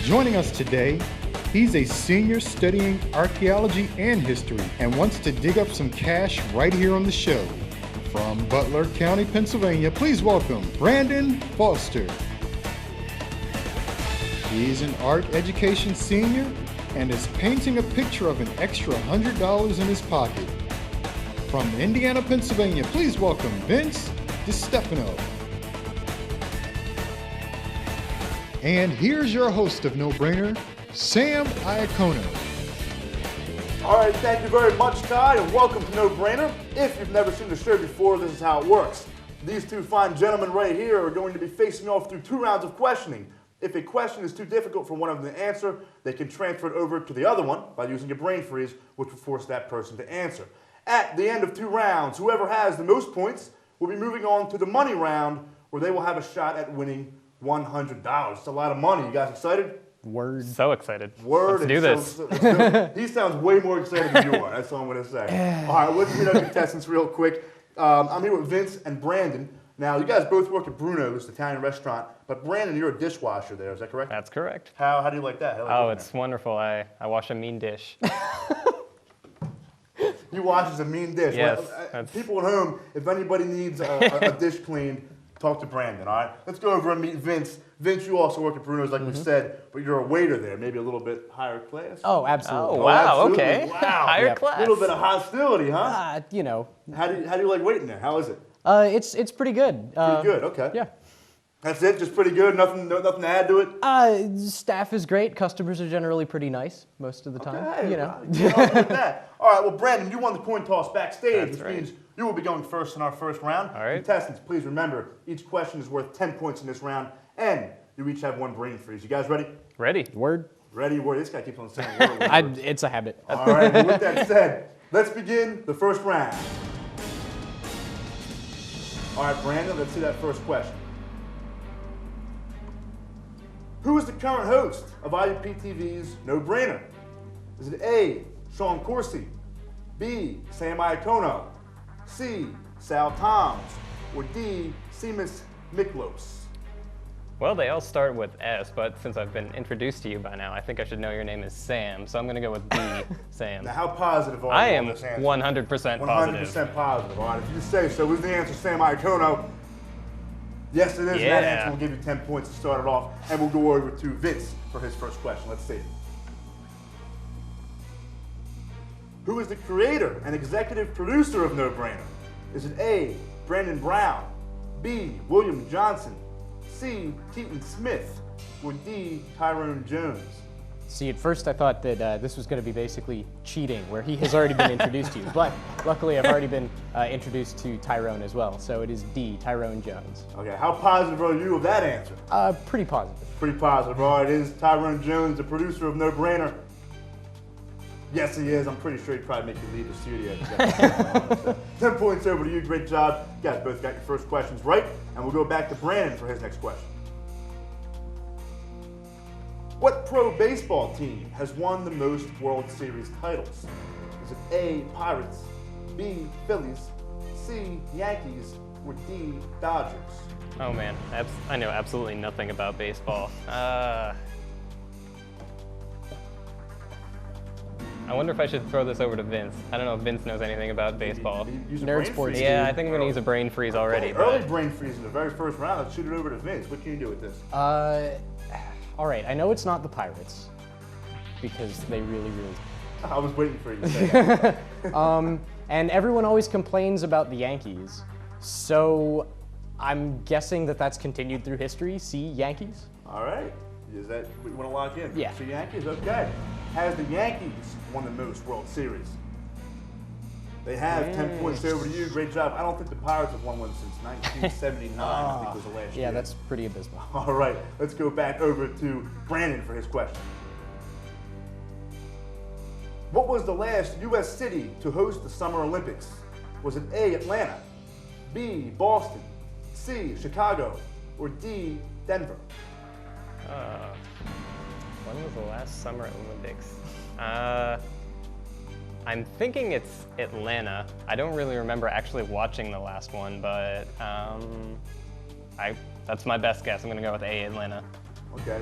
Joining us today, he's a senior studying archaeology and history and wants to dig up some cash right here on the show. From Butler County, Pennsylvania, please welcome Brandon Foster. He's an art education senior and is painting a picture of an extra $100 in his pocket. From Indiana, Pennsylvania, please welcome Vince DiStefano. And here's your host of No Brainer, Sam Iacono. All right, thank you very much, Ty, and welcome to No Brainer. If you've never seen the show before, this is how it works. These two fine gentlemen right here are going to be facing off through 2 rounds of questioning. If a question is too difficult for one of them to answer, they can transfer it over to the other one by using a brain freeze, which will force that person to answer. At the end of 2 rounds, whoever has the most points will be moving on to the money round, where they will have a shot at winning $100. It's a lot of money. You guys excited? Word. So excited. Word. Let's do this. He sounds way more excited than you are. That's all I'm going to say. All right, let's meet our contestants real quick. I'm here with Vince and Brandon. Now, you guys both work at Bruno's, the Italian restaurant, but Brandon, you're a dishwasher there. Is that correct? That's correct. How do you like that? Oh, it's wonderful. I wash a mean dish. You wash as a mean dish. Yes. Well, people at home, if anybody needs a dish cleaned, talk to Brandon, all right? Let's go over and meet Vince. Vince, you also work at Bruno's, like we said, but you're a waiter there, maybe a little bit higher class? Oh, absolutely. Oh, wow, absolutely. okay. Wow. Higher class. A little bit of hostility, huh? You know. How do you like waiting there? How is it? It's pretty good. Pretty good, okay. Yeah. That's it, just pretty good, nothing to add to it? Staff is great. Customers are generally pretty nice most of the time. Okay, You know. get on with that. All right, well, Brandon, you won the coin toss backstage, That's which right. means you will be going first in our first round. All right. Contestants, please remember, each question is worth 10 points in this round, and you each have 1 brain freeze. You guys ready? Ready. Word. Ready, word. This guy keeps on saying word. It's a habit. All right, well, with that said, let's begin the first round. All right, Brandon, let's see that first question. Who is the current host of IUP-TV's No Brainer? Is it A, Sean Corsi, B, Sam Iacono, C, Sal Toms, or D, Seamus Miklos? Well, they all start with S, but since I've been introduced to you by now, I think I should know your name is Sam, so I'm going to go with B, Sam. Now, how positive are I you am on this answer? 100% positive. 100% positive. All right, if you say so, is the answer Sam Iacono? Yes, it is. Yeah. That answer will give you 10 points to start it off, and we'll go over to Vince for his first question. Let's see. Who is the creator and executive producer of No Brainer? Is it A, Brandon Brown, B, William Johnson, C, Keaton Smith, or D, Tyrone Jones? See, at first I thought that this was going to be basically cheating, where he has already been introduced to you. But luckily, I've already been introduced to Tyrone as well. So it is D, Tyrone Jones. Okay, how positive are you of that answer? Pretty positive. Pretty positive. All right, it is Tyrone Jones, the producer of No Brainer. Yes, he is. I'm pretty sure he'd probably make you leave the studio. 10 points over to you. Great job. You guys both got your first questions right. And we'll go back to Brandon for his next question. What pro baseball team has won the most World Series titles? Is it A, Pirates, B, Phillies, C, Yankees, or D, Dodgers? Oh man, I know absolutely nothing about baseball. I wonder if I should throw this over to Vince. I don't know if Vince knows anything about baseball. Use a Nerd brain sports. freeze. Yeah, I think I'm going to use a brain freeze already. Early But brain freeze in the very first round. Let's shoot it over to Vince. What can you do with this? All right, I know it's not the Pirates, because they really. I was waiting for you to say that. And everyone always complains about the Yankees, so I'm guessing that that's continued through history. C, Yankees? All right. Is that what you want to lock in? Yeah. So Yankees, okay. Has the Yankees won the most World Series? They have. 10 points over to you. Great job. I don't think the Pirates have won one since 1979, I think was the last year. Yeah, that's pretty abysmal. All right, let's go back over to Brandon for his question. What was the last U.S. city to host the Summer Olympics? Was it A, Atlanta, B, Boston, C, Chicago, or D, Denver? when was the last Summer Olympics? I'm thinking it's Atlanta. I don't really remember actually watching the last one, but I That's my best guess. I'm going to go with A, Atlanta. Okay.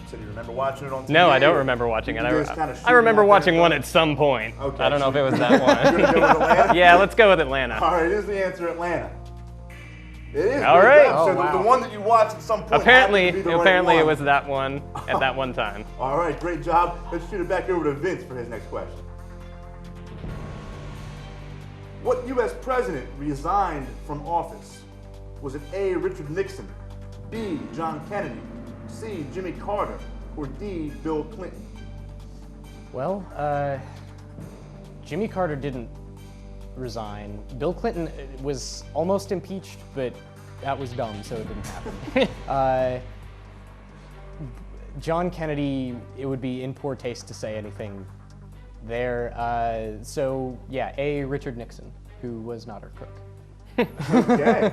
So you remember watching it on TV? No, I don't remember watching it. I remember watching one at some point. Okay, I don't know if it was that You're one. gonna go with Atlanta? Yeah, let's go with Atlanta. All right, here's the answer, Atlanta. It is. All good right. job. So Oh, wow. the one that you watched at some point. Apparently happened to be the right it one. was that one at that one time. All right, great job. Let's shoot it back over to Vince for his next question. What U.S. president resigned from office? Was it A, Richard Nixon, B, John Kennedy, C, Jimmy Carter, or D, Bill Clinton? Well, Jimmy Carter didn't resign. Bill Clinton was almost impeached, but that was dumb, so it didn't happen. John Kennedy, it would be in poor taste to say anything there. So yeah, A, Richard Nixon, who was not our crook. Okay.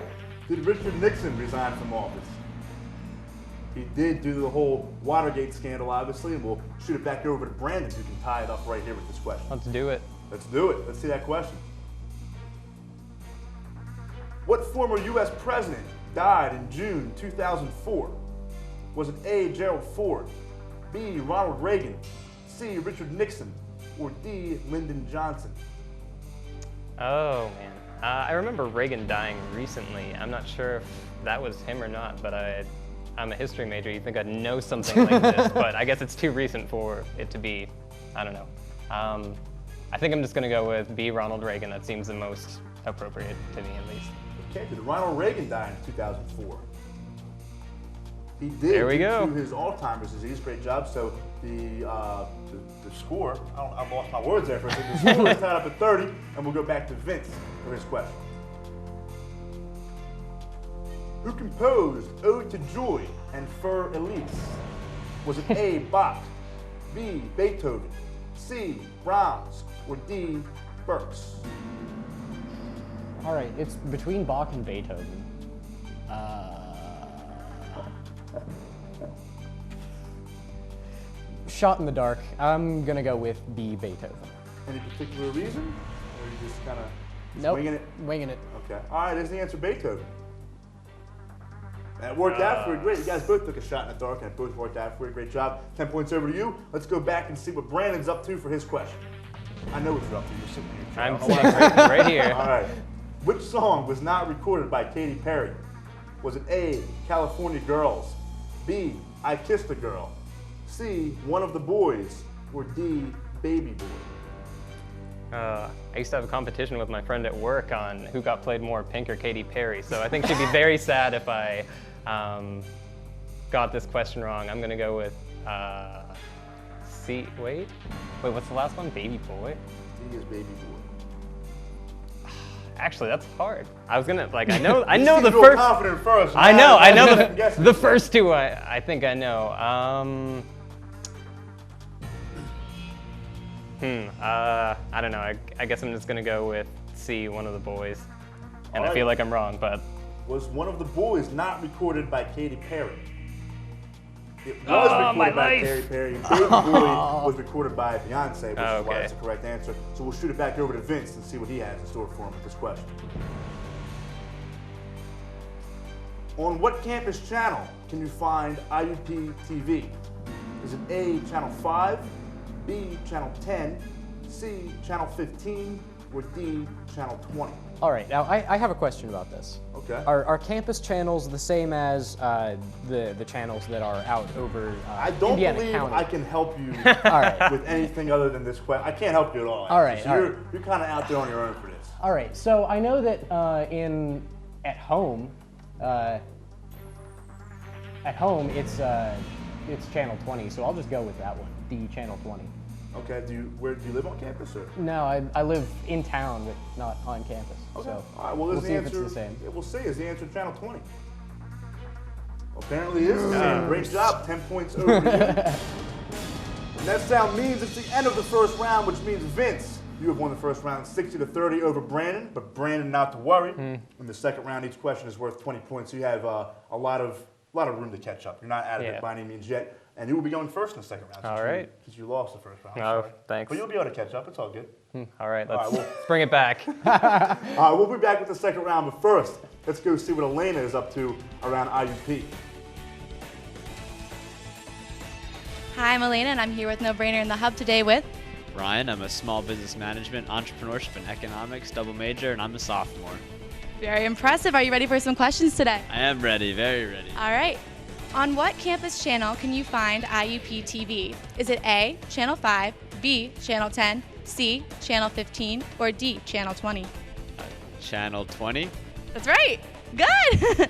Did Richard Nixon resign from office? He did do the whole Watergate scandal, obviously, and we'll shoot it back over to Brandon, who can tie it up right here with this question. Let's do it. Let's do it. Let's see that question. What former U.S. president died in June 2004? Was it A, Gerald Ford, B, Ronald Reagan, C, Richard Nixon, or D, Lyndon Johnson? Oh, man. I remember Reagan dying recently. I'm not sure if that was him or not, but I'm a history major. You'd think I'd know something like this, but I guess it's too recent for it to be, I don't know. I think I'm just going to go with B, Ronald Reagan. That seems the most appropriate to me, at least. Okay, did Ronald Reagan die in 2004? He did. There we due go. to his Alzheimer's disease. Great job. So the score, I lost my words there for a second. The score is tied up at 30, and we'll go back to Vince for his question. Who composed Ode to Joy and Für Elise? Was it A, Bach, B, Beethoven, C, Brahms, or D, Berks? All right, it's between Bach and Beethoven. Shot in the dark. I'm gonna go with B, Beethoven. Any particular reason? Or are you just kind of Nope. winging it? Winging it. Okay. All right, there's the answer, Beethoven. That worked out for you. Great. You guys both took a shot in the dark, and it both worked out for you. Great job. 10 points over to you. Let's go back and see what Brandon's up to for his question. I know what you're up to. You're sitting here. I'm sitting right here. All right. Which song was not recorded by Katy Perry? Was it A, California Girls, B, I Kissed a Girl, C, One of the Boys, or D, Baby Boy? I used to have a competition with my friend at work on who got played more, Pink or Katy Perry, so I think she'd be very sad if I got this question wrong. I'm going to go with C. Wait, what's the last one? Baby Boy? D is Baby Boy. Actually, that's hard. I was gonna I You know seemed the real first. confident first. I know I'm guessing. the first two. I think I know. I don't know. I guess I'm just gonna go with C, One of the Boys, and I feel like I'm wrong, but Was One of the Boys not recorded by Katy Perry? It was Oh, my recorded by life. Katy Perry. Baby Boy was recorded by Beyonce, which is why Okay. that's the correct answer. So we'll shoot it back over to Vince and see what he has in store for him with this question. On what campus channel can you find IUP-TV? Is it A, Channel 5, B, Channel 10, C, Channel 15, or D, Channel 20? All right, now I have a question about this. Okay. Are campus channels the same as the channels that are out over I don't Indiana believe County? I can help you All right. with anything other than this question. I can't help you at all. All right, actually. all So right. you're kind of out there on your own for this. All right, so I know that at home it's channel 20, so I'll just go with that one, D, channel 20. Okay. Do you live on campus or? No, I live in town, but not on campus. Okay. So All right. Well, we'll there's see the if answer. it's the same. Yeah, we'll see. Is the answer channel 20? Well, apparently it is the same. Great job. 10 points over to you. And that sound means it's the end of the first round, which means Vince, you have won the first round 60-30 over Brandon, but Brandon not to worry. In the second round, each question is worth 20 points, so you have a lot of a lot of room to catch up. You're not out of Yeah. it by any means yet. And you will be going first in the second round. All right. Because you lost the first round. Oh, Sorry. thanks. But you'll be able to catch up. It's all good. All right, All right, let's bring it back. We'll be back with the second round. But first, let's go see what Elena is up to around IUP. Hi, I'm Elena, and I'm here with No Brainer in the Hub today with... Ryan, I'm a small business management, entrepreneurship, and economics double major, and I'm a sophomore. Very impressive. Are you ready for some questions today? I am ready, very ready. All right. On what campus channel can you find IUP-TV? Is it A, Channel 5, B, Channel 10, C, Channel 15, or D, Channel 20? Channel 20. That's right. Good.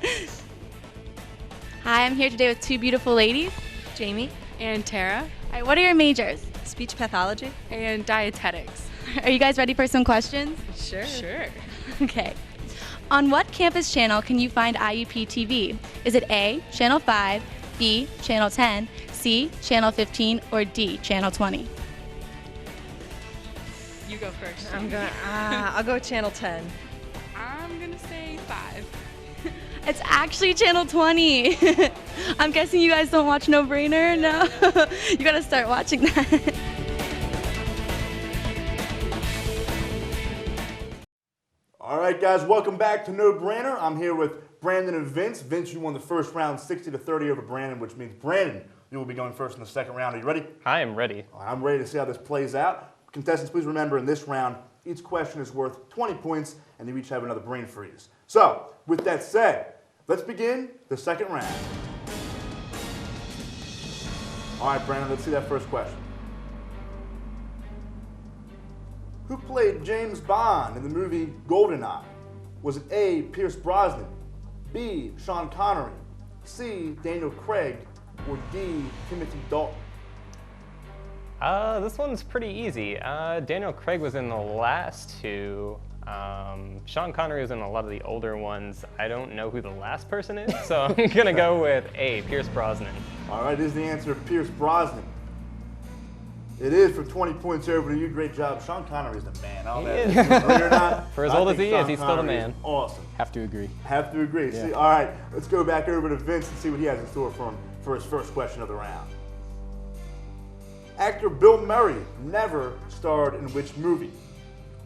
Hi, I'm here today with two beautiful ladies. Jamie and Tara, All right, what are your majors? speech pathology and dietetics. Are you guys ready for some questions? Sure. Okay. On what campus channel can you find IUP-TV? Is it A, Channel 5, B, Channel 10, C, Channel 15, or D, Channel 20? You go first. I'll go channel 10. I'm gonna say 5. It's actually Channel 20. I'm guessing you guys don't watch No Brainer? No? You gotta start watching that. All right, guys, welcome back to No Brainer. I'm here with Brandon and Vince. Vince, you won the first round 60-30 over Brandon, which means Brandon, you will be going first in the second round. Are you ready? I am ready. All right, I'm ready to see how this plays out. Contestants, please remember in this round, each question is worth 20 points, and you each have another brain freeze. So, with that said, let's begin the second round. All right, Brandon, let's see that first question. Who played James Bond in the movie GoldenEye? Was it A, Pierce Brosnan, B, Sean Connery, C, Daniel Craig, or D, Timothy Dalton? This one's pretty easy. Daniel Craig was in the last two. Sean Connery was in a lot of the older ones. I don't know who the last person is, so I'm gonna go with A, Pierce Brosnan. All right, is the answer Pierce Brosnan? It is for 20 points over to you. Great job. Sean Connery is the man. I don't know if you agree or not. For as I old as think he is, Sean he's still the Connery is man. Awesome. Have to agree. Have to agree. Yeah. See, all right, let's go back over to Vince and see what he has in store for his first question of the round. Actor Bill Murray never starred in which movie?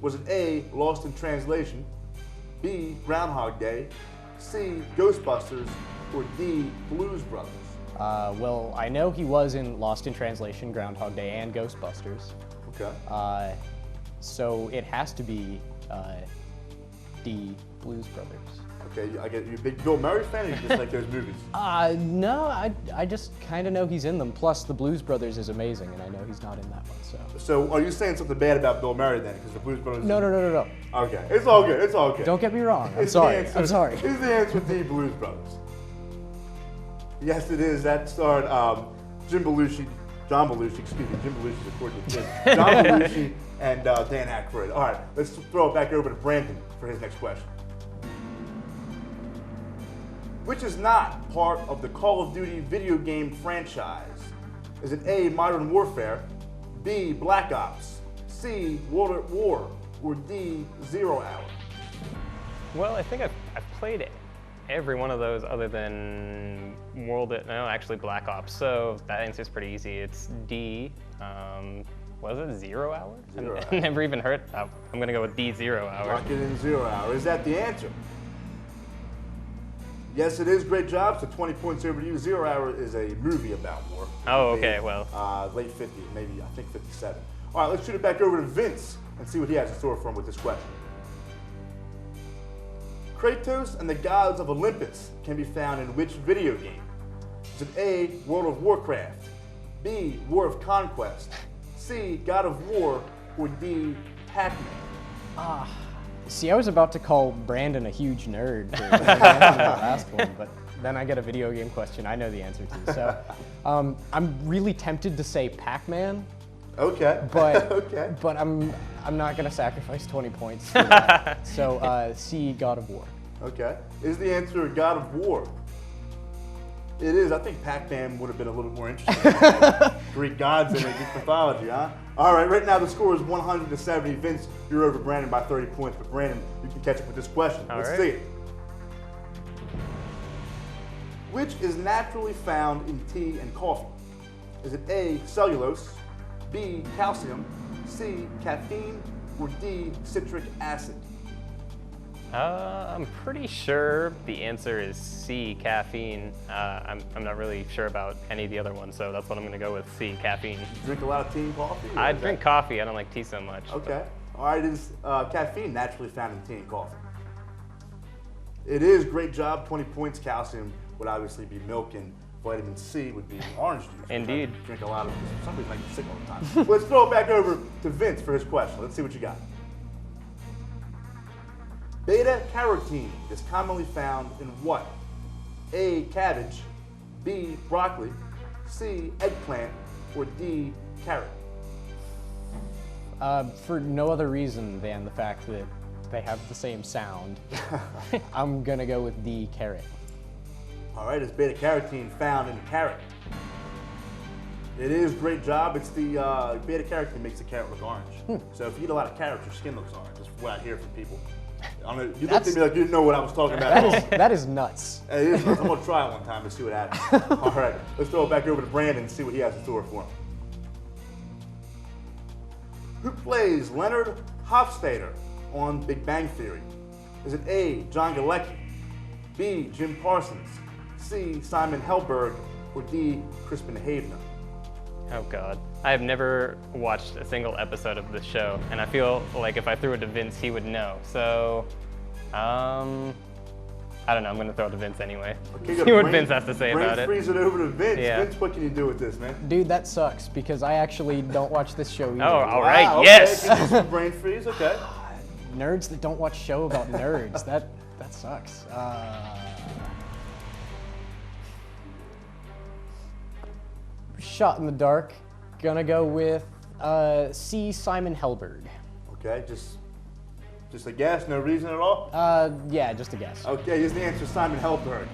Was it A, Lost in Translation, B, Groundhog Day, C, Ghostbusters, or D, Blues Brothers? Well, I know he was in Lost in Translation, Groundhog Day, and Ghostbusters. Okay. So it has to be D, Blues Brothers. Okay, I get you a big Bill Murray fan, or you just like those movies? No, I just kind of know he's in them. Plus, the Blues Brothers is amazing, and I know he's not in that one. So are you saying something bad about Bill Murray then? Because the Blues Brothers. No. Okay, it's all good. It's all good. Don't get me wrong. I'm Is sorry. the I'm sorry. Is the answer D, Blues Brothers? Yes, it is. That starred John Belushi, Jim Belushi's according to Jim. John Belushi and Dan Aykroyd. All right, let's throw it back over to Brandon for his next question. Which is not part of the Call of Duty video game franchise? Is it A, Modern Warfare, B, Black Ops, C, World at War, or D, Zero Hour? Well, I think I've played every one of those other than actually Black Ops. So that answer's pretty easy. It's D. Was it 0 Hour? Zero I've Hour. never even heard. I'm gonna go with D, 0 Hour. Lock it in, 0 Hour. Is that the answer? Yes, it is. Great job. So 20 points over to you. 0 Hour is a movie about war. Oh, okay, well. Late 50s, maybe, I think 57. All right, let's shoot it back over to Vince and see what he has in store for him with this question. Kratos and the gods of Olympus can be found in which video game? Is it A, World of Warcraft, B, War of Conquest, C, God of War, or D, Pac-Man? See, I was about to call Brandon a huge nerd for the last one, but then I get a video game question I know the answer to. So I'm really tempted to say Pac-Man, Okay. but okay. but I'm not gonna sacrifice 20 points for that. So C, God of War. Okay. Is the answer God of War? It is. I think Pac-Man would have been a little more interesting. Greek gods in it, Greek mythology, huh? All right, right now the score is 100-70. Vince, you're over Brandon by 30 points, but Brandon, you can catch up with this question. All Let's right. see it. Which is naturally found in tea and coffee? Is it A, cellulose, B, calcium, C, caffeine, or D, citric acid? I'm pretty sure the answer is C, caffeine. I'm not really sure about any of the other ones, so that's what I'm going to go with, C, caffeine. Drink a lot of tea and coffee? or I is drink that- coffee. I don't like tea so much. Okay. All right, it is caffeine naturally found in tea and coffee. It is, great job, 20 points. Calcium would obviously be milk, and vitamin C would be orange juice. which I Indeed. Drink a lot of, for some reason I get sick all the time. Let's throw it back over to Vince for his question. Let's see what you got. Beta-carotene is commonly found in what? A, cabbage, B, broccoli, C, eggplant, or D, carrot? For no other reason than the fact that they have the same sound, I'm gonna go with D, carrot. All right, it's beta-carotene found in carrot. It is, great job. It's the beta-carotene makes the carrot look orange. So if you eat a lot of carrots, your skin looks orange. That's what I hear from people. I don't know, you looked at me like you didn't know what I was talking about. That is nuts. It is. I'm gonna try it one time to see what happens. All right, let's throw it back over to Brandon and see what he has in store for him. Who plays Leonard Hofstadter on Big Bang Theory? Is it A, John Galecki, B, Jim Parsons, C, Simon Helberg, or D, Crispin Havener? Oh God. I have never watched a single episode of this show, and I feel like if I threw it to Vince, he would know. So, I don't know. I'm gonna throw it to Vince anyway. Okay, See what Vince has to say about it. Freeze it over to Vince. Yeah. Vince, what can you do with this, man? Dude, that sucks because I actually don't watch this show either. Oh, all right. Wow, okay, Yes. give me some brain freeze. Okay. Nerds that don't watch show about nerds. That sucks. Shot in the dark. Gonna go with C, Simon Helberg. Okay, just a guess, no reason at all? Yeah, just a guess. Okay, here's the answer, Simon Helberg.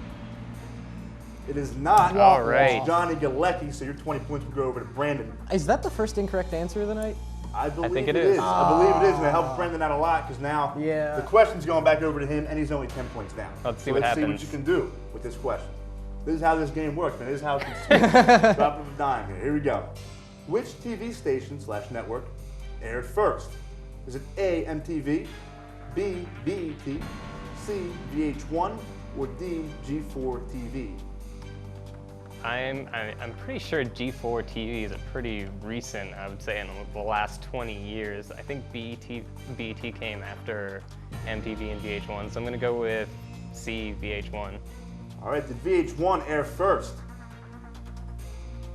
It is not. All right. It's Johnny Galecki, so your 20 points will go over to Brandon. Is that the first incorrect answer of the night? I believe think it it is. is. I believe it is, and it helps Brandon out a lot because now Yeah. the question's going back over to him, and he's only 10 points down. Let's see So what let's see happens. what you can do with this question. This is how this game works, man. This is how it can switch. Drop of a dime here. Here we go. Which TV station / network aired first? Is it A, MTV, B, BET, C, VH1, or D, G4 TV? I'm pretty sure G4 TV is a pretty recent, I would say, in the last 20 years. I think BET came after MTV and VH1, so I'm gonna go with C, VH1. All right, did VH1 air first?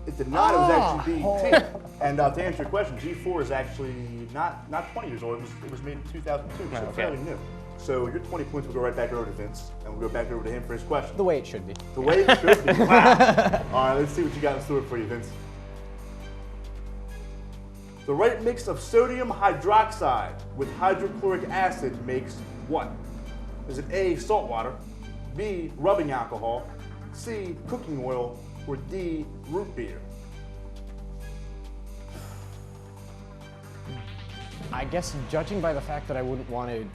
It did not. It was actually BET. And to answer your question, G4 is actually not 20 years old. It was made in 2002, so Okay. fairly new. So your 20 points will go right back over to Vince, and we'll go back over to him for his question. The way it should be. The way it should be. Wow. All right, let's see what you got in store for you, Vince. The right mix of sodium hydroxide with hydrochloric acid makes what? Is it A, salt water, B, rubbing alcohol, C, cooking oil, or D, root beer? I guess judging by the fact that I wouldn't want to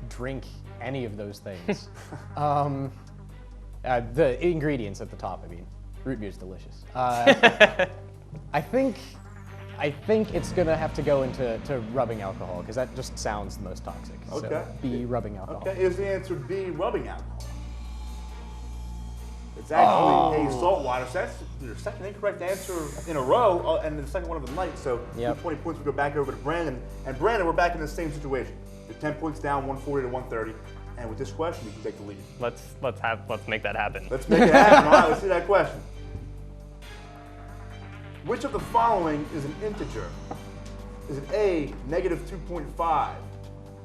drink any of those things. The ingredients at the top, I mean. Root beer's delicious. I think it's gonna have to go into rubbing alcohol because that just sounds the most toxic. Okay. So B, rubbing alcohol. Okay, is the answer B, rubbing alcohol? It's actually A, salt water. So that's your second incorrect answer in a row, and the second one of the night. So your Yep. 20 points will go back over to Brandon. And Brandon, we're back in the same situation. You're 10 points down, 140 to 130. And with this question, you can take the lead. Let's make that happen. Let's make it happen. All right, let's see that question. Which of the following is an integer? Is it A, negative 2.5,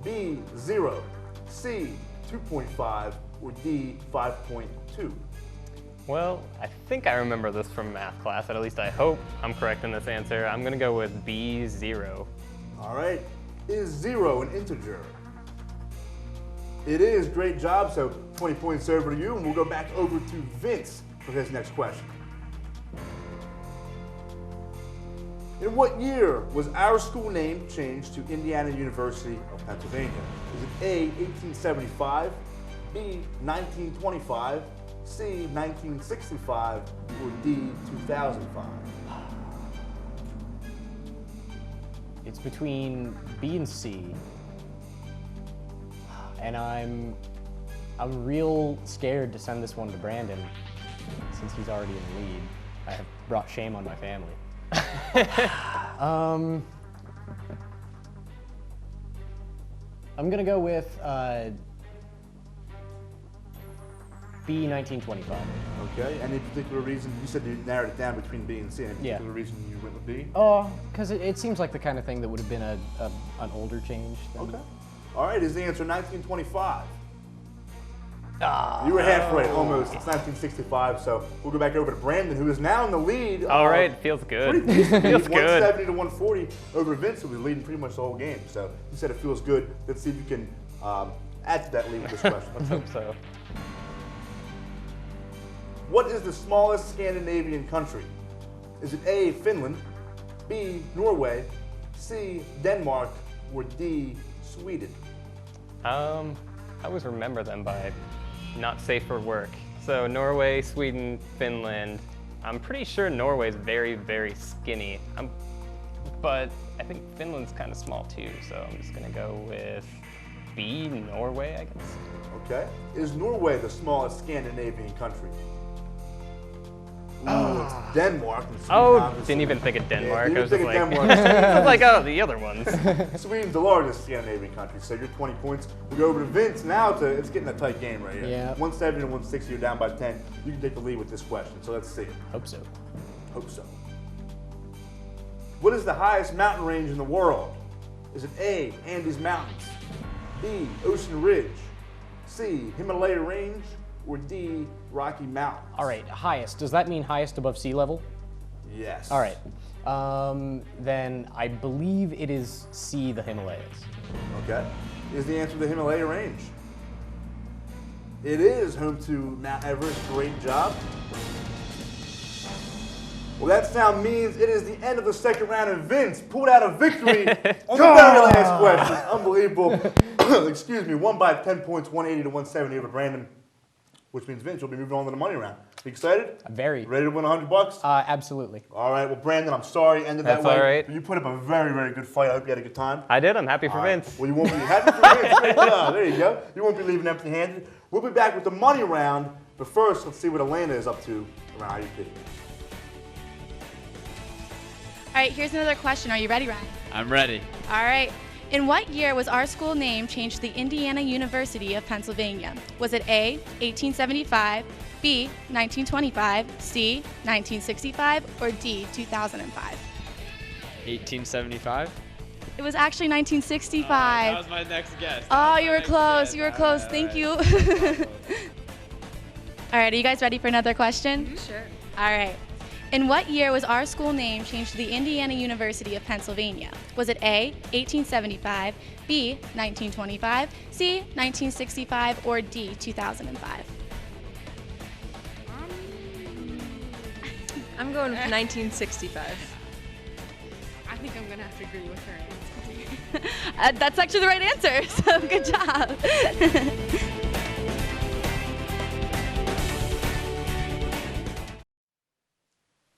B, 0, C, 2.5, or D, 5.2? Well, I think I remember this from math class, at least I hope I'm correct in this answer. I'm gonna go with B, 0. All right, is 0 an integer? It is, great job. So 20 points over to you, and we'll go back over to Vince for his next question. In what year was our school name changed to Indiana University of Pennsylvania? Is it A, 1875, B, 1925, C, 1965, or D, 2005? It's between B and C, and I'm real scared to send this one to Brandon since he's already in the lead. I have brought shame on my family. I'm gonna go with B, 1925. Okay, any particular reason? You said you narrowed it down between B and C. Any Yeah. particular reason you went with B? Oh, because it seems like the kind of thing that would have been an older change. Than... Okay. All right, is the answer 1925? You were halfway, almost. It's 1965, so we'll go back over to Brandon, who is now in the lead. All right, feels good. Pretty decent. Feels good. 170 to 140 over Vince, who was leading pretty much the whole game. So you said it feels good. Let's see if you can add to that lead with this question. Let's hope so. What is the smallest Scandinavian country? Is it A, Finland, B, Norway, C, Denmark, or D, Sweden? I always remember them by not safe for work. So Norway, Sweden, Finland. I'm pretty sure Norway's very, very skinny. But I think Finland's kind of small too, so I'm just gonna go with B, Norway, I guess. Okay. Is Norway the smallest Scandinavian country? Ooh, it's Denmark. And Sweden, Oh, obviously. didn't even think of Denmark. Yeah, I was didn't just think like, of Denmark. I was like, oh, the other ones. Sweden's the largest Scandinavian country, so you're 20 points. We go over to Vince now. It's getting a tight game right here. Yeah. 170 to 160, you're down by 10. You can take the lead with this question, so let's see. Hope so. Hope so. What is the highest mountain range in the world? Is it A, Andes Mountains, B, Ocean Ridge, C, Himalaya Range, or D, Rocky Mountains? All right, highest. Does that mean highest above sea level? Yes. All right. Then I believe it is C, the Himalayas. Okay. Is the answer the Himalaya Range? It is home to Mount Everest. Great job. Well, that sound means it is the end of the second round, and Vince pulled out a victory on the very last question. Unbelievable. Excuse me, won by 10 points, 180 to 170 over Brandon, which means Vince will be moving on to the money round. You excited? Very. Ready to win $100? Absolutely. All right. Well, Brandon, I'm sorry. Ended that That's way. all right. You put up a very, very good fight. I hope you had a good time. I did. I'm happy for All right. Vince. Well, you won't be happy for Vince. Great job. There you go. You won't be leaving empty-handed. We'll be back with the money round, but first, let's see what Elena is up to around IUP. All right, here's another question. Are you ready, Ryan? I'm ready. All right. In what year was our school name changed to the Indiana University of Pennsylvania? Was it A, 1875, B, 1925, C, 1965, or D, 2005? 1875. It was actually That 1965. was my next guess. Oh, you were close. You were close. Thank you. All right, are you guys ready for another question? Sure. All right. In what year was our school name changed to the Indiana University of Pennsylvania? Was it A, 1875, B, 1925, C, 1965, or D, 2005? I'm going with 1965. I think I'm gonna have to agree with her answer. That's actually the right answer, so good job.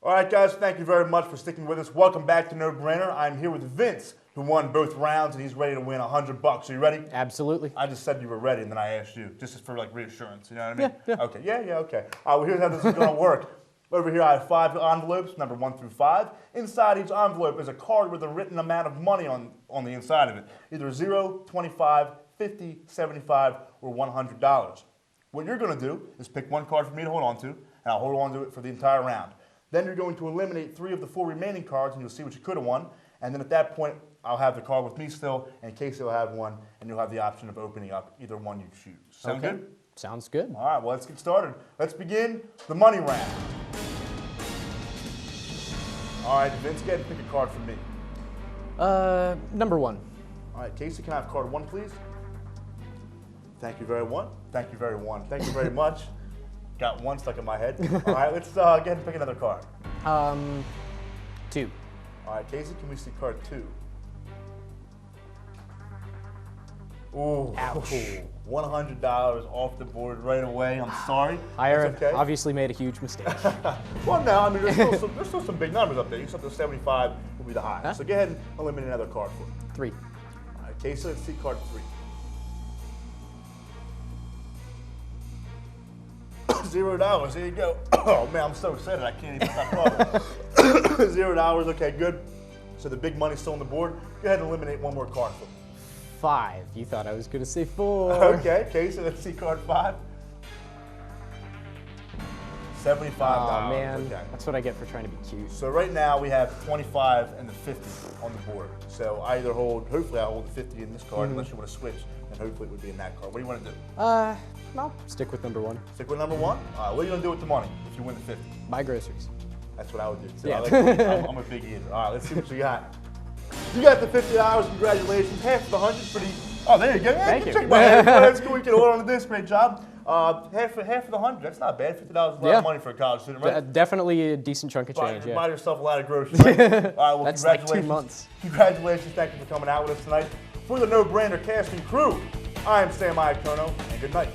All right, guys, thank you very much for sticking with us. Welcome back to No Brainer. I'm here with Vince, who won both rounds, and he's ready to win $100. Are you ready? Absolutely. I just said you were ready, and then I asked you, just for like reassurance. You know what I mean? Yeah. Okay. Yeah. Okay. Well, here's how this is going to work. Over here, I have 5 envelopes, number 1 through 5. Inside each envelope is a card with a written amount of money on the inside of it, either 0, 25, 50, 75, or $100. What you're going to do is pick one card for me to hold on to, and I'll hold on to it for the entire round. Then you're going to eliminate 3 of the 4 remaining cards, and you'll see what you could have won. And then at that point, I'll have the card with me still, and Casey will have one, and you'll have the option of opening up either one you choose. Sound good? Sounds good. All right, well, let's get started. Let's begin the money round. All right, Vince, go ahead and pick a card for me. Number 1. All right, Casey, can I have card 1, please? Thank you very much. Thank you very much. Thank you very much. Got 1 stuck in my head. All right, let's go ahead and pick another card. 2. All right, Casey, can we see card 2? Ooh, Ouch. $100 off the board right away. I'm sorry. I That's okay. obviously made a huge mistake. Well, now, I mean, there's still some big numbers up there. You said the 75 will be the highest. Huh? So go ahead and eliminate another card for me. 3. All right, Casey, let's see card 3. $0. Here you go. Oh man, I'm so excited. I can't even stop talking. $0. Okay, good. So the big money's still on the board. Go ahead and eliminate one more card for me. 5. You thought I was going to say 4. Okay, Casey, let's see card 5. $75. Oh man, Okay. that's what I get for trying to be cute. So right now we have 25 and the 50 on the board. So I either hold, hopefully I hold the 50 in this card, unless you want to switch, and hopefully it would be in that card. What do you want to do? I'll stick with number 1. Stick with number 1? All right, what are you going to do with the money if you win the 50? Buy groceries. That's what I would do. So Yeah. I like to eat. I'm a big eater. All right, let's see what you got. You got the $50. Congratulations. Half of the 100 pretty. Oh, there you go. Yeah, Thank you. Check my head. That's cool. We can order on this. Great job. Half of the 100. That's not bad. $50 is a lot Yeah. of money for a college student, right? Definitely a decent chunk of Buy, change, buy yeah. yourself a lot of groceries. Right? All right, well, That's like 2 congratulations. months. Congratulations. Thank you for coming out with us tonight. For the No Brainer cast and crew, I am Sam Iacono, and good night.